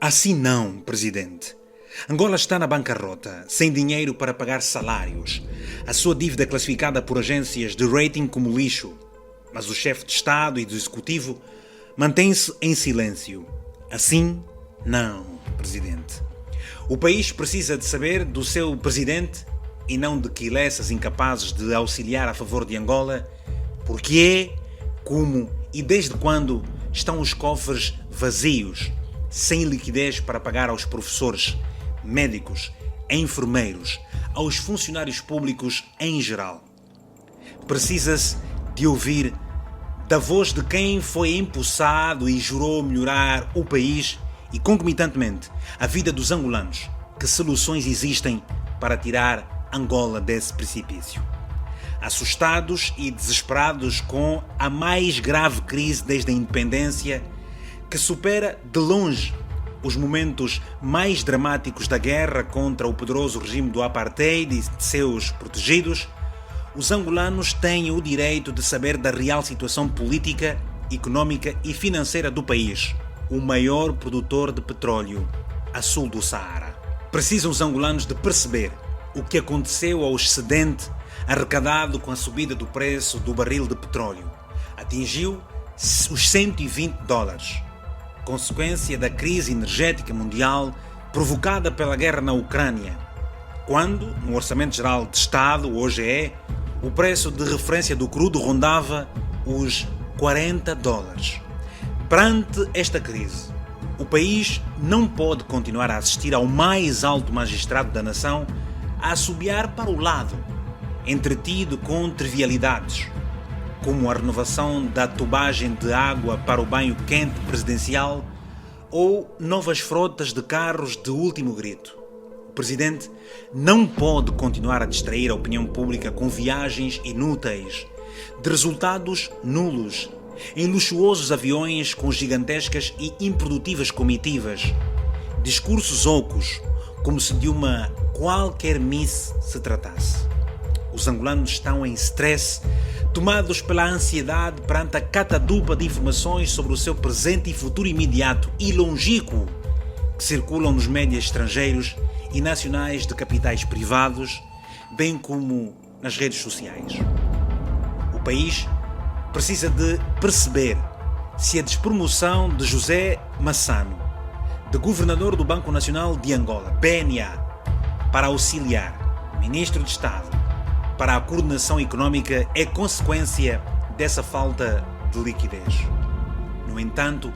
Assim não, presidente. Angola está na bancarrota, sem dinheiro para pagar salários. A sua dívida é classificada por agências de rating como lixo. Mas o chefe de Estado e do Executivo mantém-se em silêncio. Assim não, presidente. O país precisa de saber do seu presidente e não de quilessas incapazes de auxiliar a favor de Angola, porque como e desde quando estão os cofres vazios, sem liquidez para pagar aos professores, médicos, enfermeiros, aos funcionários públicos em geral. Precisa-se de ouvir da voz de quem foi empossado e jurou melhorar o país e, concomitantemente, a vida dos angolanos. Que soluções existem para tirar Angola desse precipício? Assustados e desesperados com a mais grave crise desde a independência, que supera de longe os momentos mais dramáticos da guerra contra o poderoso regime do apartheid e de seus protegidos, os angolanos têm o direito de saber da real situação política, econômica e financeira do país, o maior produtor de petróleo a sul do Saara. Precisam os angolanos de perceber o que aconteceu ao excedente arrecadado com a subida do preço do barril de petróleo. Atingiu os $120, consequência da crise energética mundial provocada pela guerra na Ucrânia, quando, no Orçamento Geral de Estado, o OGE, o preço de referência do crudo rondava os $40. Perante esta crise, o país não pode continuar a assistir ao mais alto magistrado da nação a assobiar para o lado, entretido com trivialidades, como a renovação da tubagem de água para o banho quente presidencial ou novas frotas de carros de último grito. O presidente não pode continuar a distrair a opinião pública com viagens inúteis, de resultados nulos, em luxuosos aviões com gigantescas e improdutivas comitivas, discursos ocos, como se de uma qualquer miss se tratasse. Os angolanos estão em stress, tomados pela ansiedade perante a catadupa de informações sobre o seu presente e futuro imediato e longínquo que circulam nos médias estrangeiros e nacionais de capitais privados, bem como nas redes sociais. O país precisa de perceber se a despromoção de José Massano, de governador do Banco Nacional de Angola, BNA, para auxiliar ministro de Estado para a coordenação econômica é consequência dessa falta de liquidez. No entanto,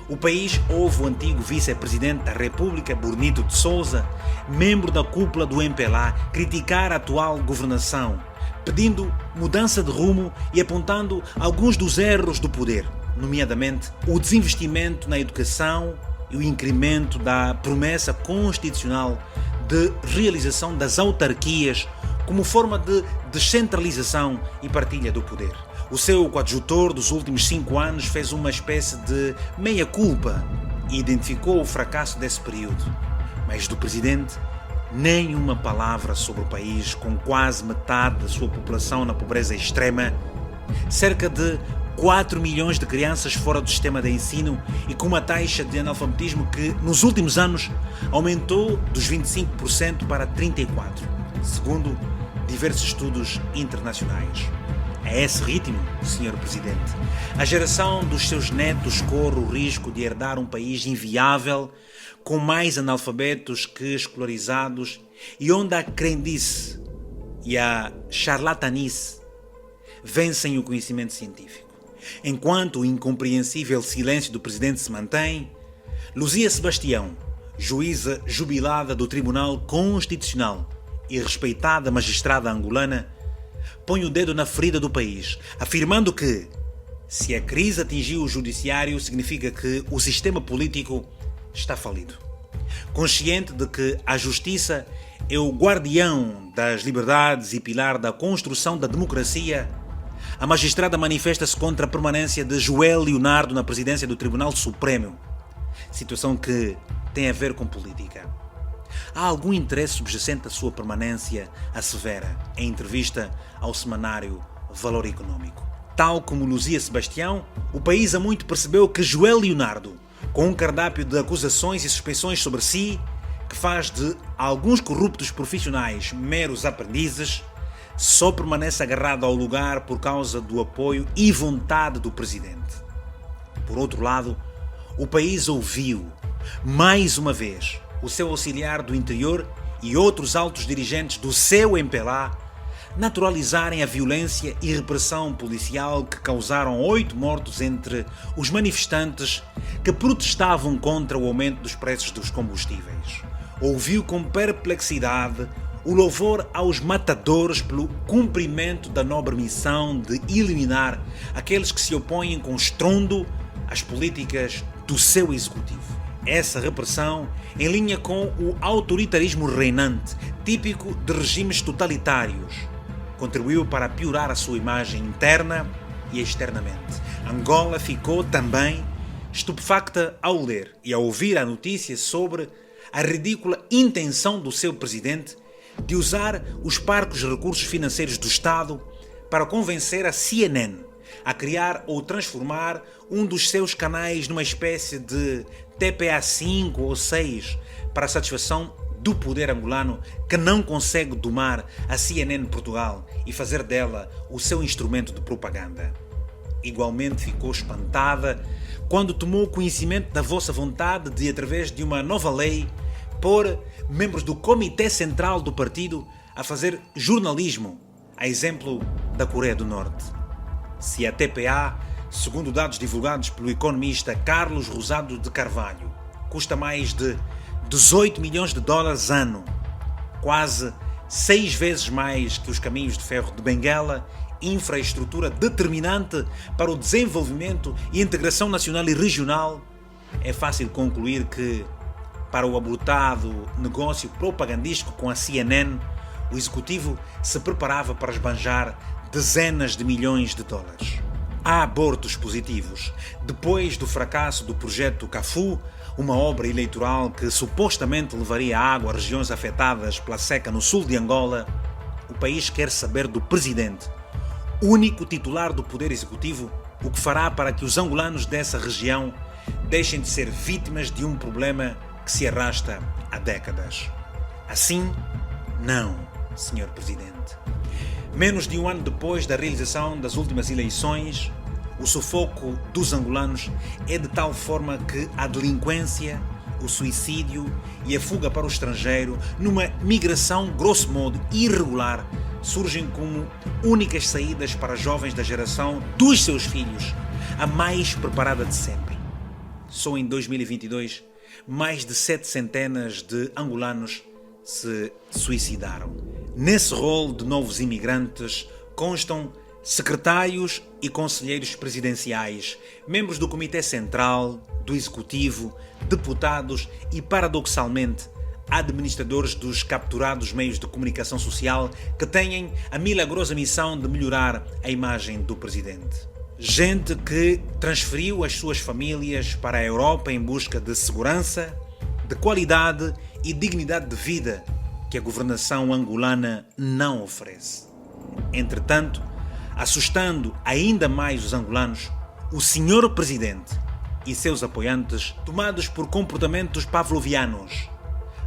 o país ouve o antigo vice-presidente da República, Bonito de Sousa, membro da cúpula do MPLA, criticar a atual governação, pedindo mudança de rumo e apontando alguns dos erros do poder, nomeadamente o desinvestimento na educação e o incremento da promessa constitucional de realização das autarquias como forma de descentralização e partilha do poder. O seu coadjutor dos últimos 5 anos fez uma espécie de meia-culpa e identificou o fracasso desse período. Mas do presidente, nenhuma palavra sobre o país com quase metade da sua população na pobreza extrema, cerca de 4 milhões de crianças fora do sistema de ensino e com uma taxa de analfabetismo que, nos últimos anos, aumentou dos 25% para 34%, segundo diversos estudos internacionais. A esse ritmo, Sr. Presidente, a geração dos seus netos corre o risco de herdar um país inviável, com mais analfabetos que escolarizados e onde a crendice e a charlatanice vencem o conhecimento científico. Enquanto o incompreensível silêncio do Presidente se mantém, Luzia Sebastião, juíza jubilada do Tribunal Constitucional e respeitada magistrada angolana, põe o dedo na ferida do país, afirmando que, se a crise atingiu o judiciário, significa que o sistema político está falido. Consciente de que a justiça é o guardião das liberdades e pilar da construção da democracia, a magistrada manifesta-se contra a permanência de Joel Leonardo na presidência do Tribunal Supremo, situação que tem a ver com política. Há algum interesse subjacente à sua permanência, assevera em entrevista ao semanário Valor Econômico. Tal como Luzia Sebastião, o país há muito percebeu que Joel Leonardo com um cardápio de acusações e suspeições sobre si, que faz de alguns corruptos profissionais meros aprendizes, só permanece agarrado ao lugar por causa do apoio e vontade do presidente. Por outro lado, o país ouviu, mais uma vez, o seu auxiliar do interior e outros altos dirigentes do seu MPLA naturalizarem a violência e repressão policial que causaram 8 mortos entre os manifestantes que protestavam contra o aumento dos preços dos combustíveis. Ouviu com perplexidade o louvor aos matadores pelo cumprimento da nobre missão de eliminar aqueles que se opõem com estrondo às políticas do seu executivo. Essa repressão, em linha com o autoritarismo reinante, típico de regimes totalitários, contribuiu para piorar a sua imagem interna e externamente. Angola ficou também estupefacta ao ler e ao ouvir a notícia sobre a ridícula intenção do seu presidente de usar os parcos recursos financeiros do Estado para convencer a CNN a criar ou transformar um dos seus canais numa espécie de TPA 5 ou 6 para a satisfação do poder angolano que não consegue domar a CNN Portugal e fazer dela o seu instrumento de propaganda. Igualmente ficou espantada quando tomou conhecimento da vossa vontade de, através de uma nova lei, pôr membros do Comitê Central do partido a fazer jornalismo, a exemplo da Coreia do Norte. Se a TPA, segundo dados divulgados pelo economista Carlos Rosado de Carvalho, custa mais de 18 milhões de dólares ano, quase 6 vezes mais que os caminhos de ferro de Benguela, infraestrutura determinante para o desenvolvimento e integração nacional e regional, é fácil concluir que, para o abortado negócio propagandístico com a CNN, o executivo se preparava para esbanjar dezenas de milhões de dólares. Há abortos positivos. Depois do fracasso do projeto Cafu, uma obra eleitoral que supostamente levaria água a regiões afetadas pela seca no sul de Angola, o país quer saber do presidente, único titular do poder executivo, o que fará para que os angolanos dessa região deixem de ser vítimas de um problema que se arrasta há décadas. Assim, não, Sr. Presidente. Menos de um ano depois da realização das últimas eleições, o sufoco dos angolanos é de tal forma que a delinquência, o suicídio e a fuga para o estrangeiro, numa migração grosso modo irregular, surgem como únicas saídas para jovens da geração dos seus filhos, a mais preparada de sempre. Só em 2022, mais de 7 centenas de angolanos se suicidaram. Nesse rol de novos imigrantes constam secretários e conselheiros presidenciais, membros do Comitê Central, do Executivo, deputados e, paradoxalmente, administradores dos capturados meios de comunicação social que têm a milagrosa missão de melhorar a imagem do presidente. Gente que transferiu as suas famílias para a Europa em busca de segurança, de qualidade e dignidade de vida que a governação angolana não oferece. Entretanto, assustando ainda mais os angolanos, o senhor presidente e seus apoiantes, tomados por comportamentos pavlovianos,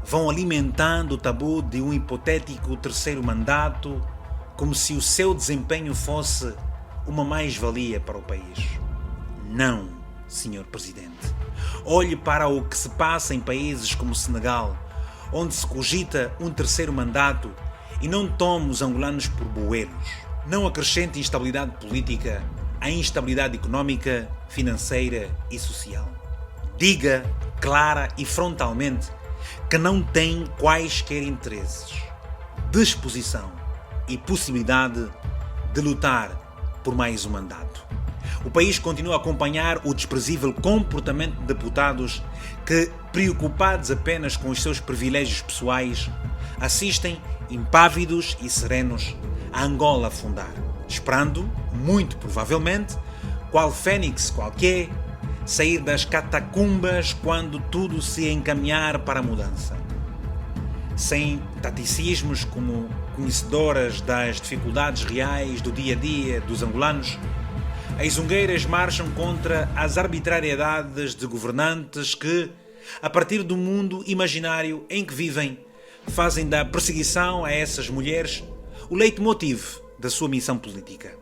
vão alimentando o tabu de um hipotético terceiro mandato, como se o seu desempenho fosse uma mais-valia para o país. Não, Sr. Presidente. Olhe para o que se passa em países como Senegal, onde se cogita um terceiro mandato, e não tome os angolanos por boeiros. Não acrescente instabilidade política à instabilidade económica, financeira e social. Diga, clara e frontalmente, que não tem quaisquer interesses, disposição e possibilidade de lutar por mais um mandato. O país continua a acompanhar o desprezível comportamento de deputados que, preocupados apenas com os seus privilégios pessoais, assistem impávidos e serenos a Angola afundar, esperando, muito provavelmente, qual fênix qualquer, sair das catacumbas quando tudo se encaminhar para a mudança. Sem taticismos como conhecedoras das dificuldades reais do dia a dia dos angolanos, As zungueiras marcham contra as arbitrariedades de governantes que, a partir do mundo imaginário em que vivem, fazem da perseguição a essas mulheres o leitmotiv da sua missão política.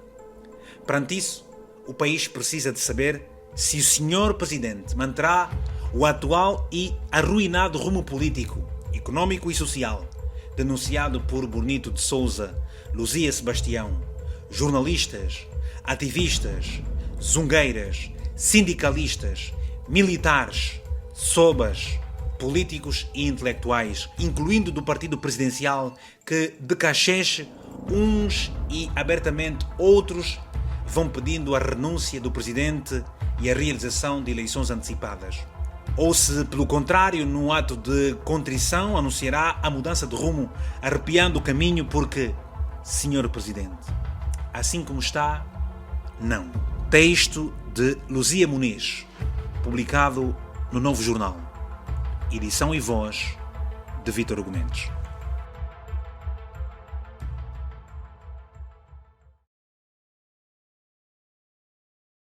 Perante isso, o país precisa de saber se o senhor presidente manterá o atual e arruinado rumo político, econômico e social denunciado por Bonito de Sousa, Luzia Sebastião, jornalistas, ativistas, zungueiras, sindicalistas, militares, sobas, políticos e intelectuais, incluindo do partido presidencial, que de cachês uns e abertamente outros vão pedindo a renúncia do presidente e a realização de eleições antecipadas. Ou se, pelo contrário, num ato de contrição, anunciará a mudança de rumo, arrepiando o caminho porque, senhor presidente, assim como está, não. Texto de Luzia Muniz, publicado no Novo Jornal. Edição e voz de Vítor Argumentos.